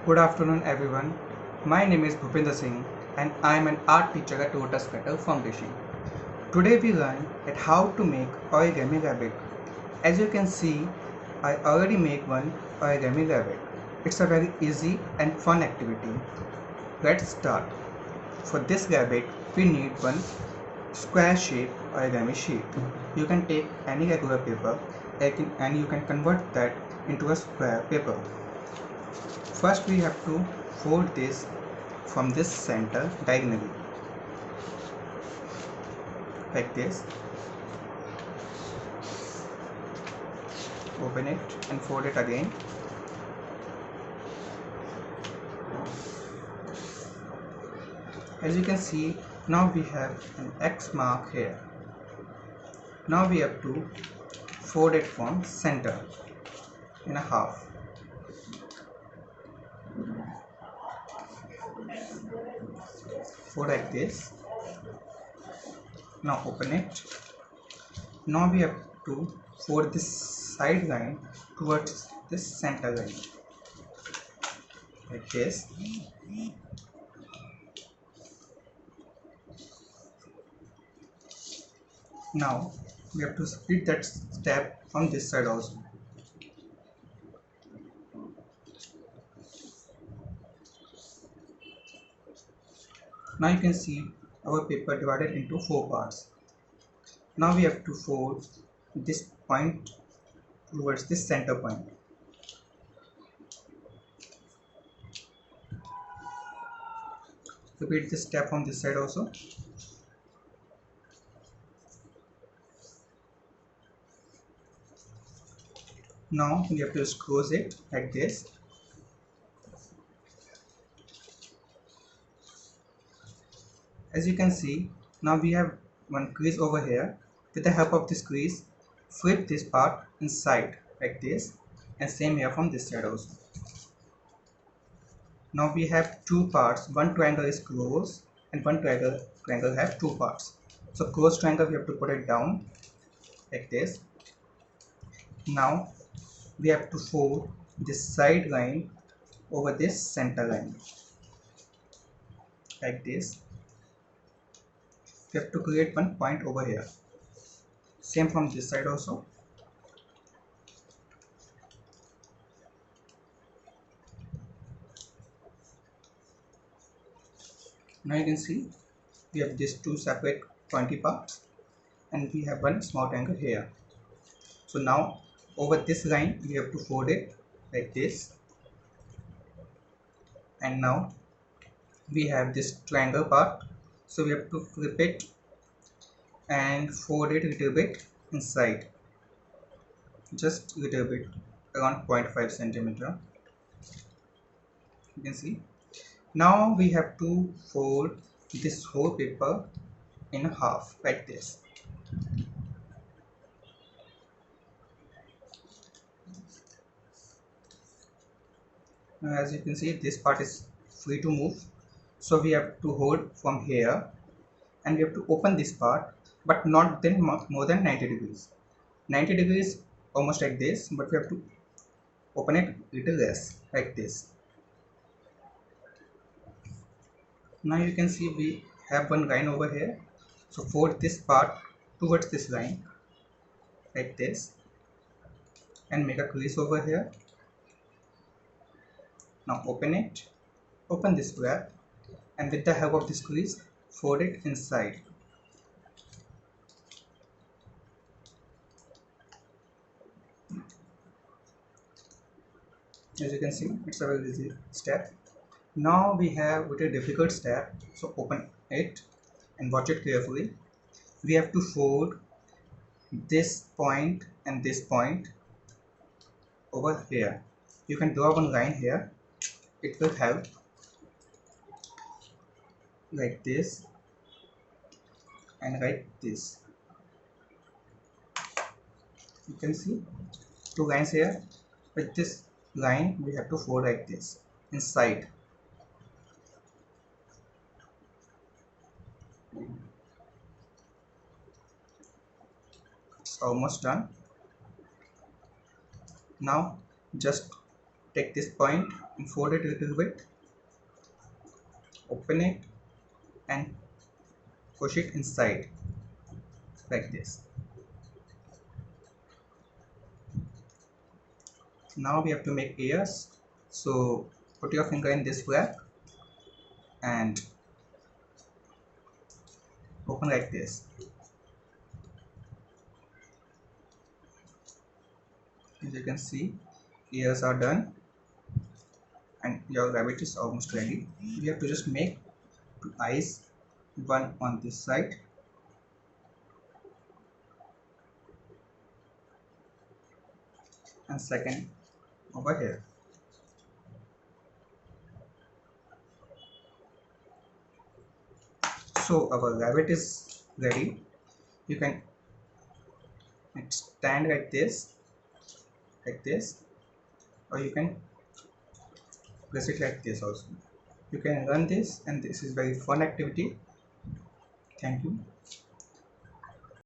Good afternoon everyone. My name is Bhupendra Singh and I am an art teacher at Lotus Petal Foundation. Today we learn at how to make origami rabbit. As you can see, I already make one origami rabbit. It's a very easy and fun activity. Let's start. For this rabbit, we need one square shape origami sheet. You can take any regular paper and you can convert that into a square paper. First we have to fold this from this center diagonally like this. Open it and fold it again. As you can see, now we have an X mark here. Now we have to fold it from center in a half. Fold like this. Now open it. Now we have to fold this side line towards this center line like this. Now we have to split that step on this side also. Now you can see our paper divided into 4 parts. Now we have to fold this point towards this center point. Repeat this step on this side also. Now we have to close it like this. As you can see, now we have one crease over here. With the help of this crease, flip this part inside like this, and same here from this side also. Now we have two parts. One triangle is closed and one triangle have two parts. So closed triangle we have to put it down like this. Now we have to fold this side line over this center line like this. We have to create one point over here. Same from this side also. Now you can see we have these two separate pointy parts and we have one small triangle here. So now over this line we have to fold it like this, and now we have this triangle part, so we have to flip it and fold it a little bit inside, just a little bit, around 0.5 centimeter. You can see. Now we have to fold this whole paper in half like this. Now as you can see, this part is free to move, so we have to hold from here and we have to open this part, but not then more than 90 degrees. 90 degrees almost like this, but we have to open it little less like this. Now you can see we have one line over here, so fold this part towards this line like this and make a crease over here. Now open it, open this flap, and with the help of this crease fold it inside. As you can see, it's a very easy step. Now we have with a difficult step, so open it and watch it carefully. We have to fold this point and this point over here. You can draw one line here, it will help, like this and like this. You can see two lines here. With this line we have to fold like this inside. It's almost done. Now just take this point and fold it a little bit, open it and push it inside like this. Now we have to make ears. So put your finger in this flap and open like this. As you can see, ears are done and your rabbit is almost ready. We have to just make two eyes, one on this side and second over here. So our rabbit is ready. You can stand like this, or you can press it like this also. You can run this, and this is very fun activity. Thank you.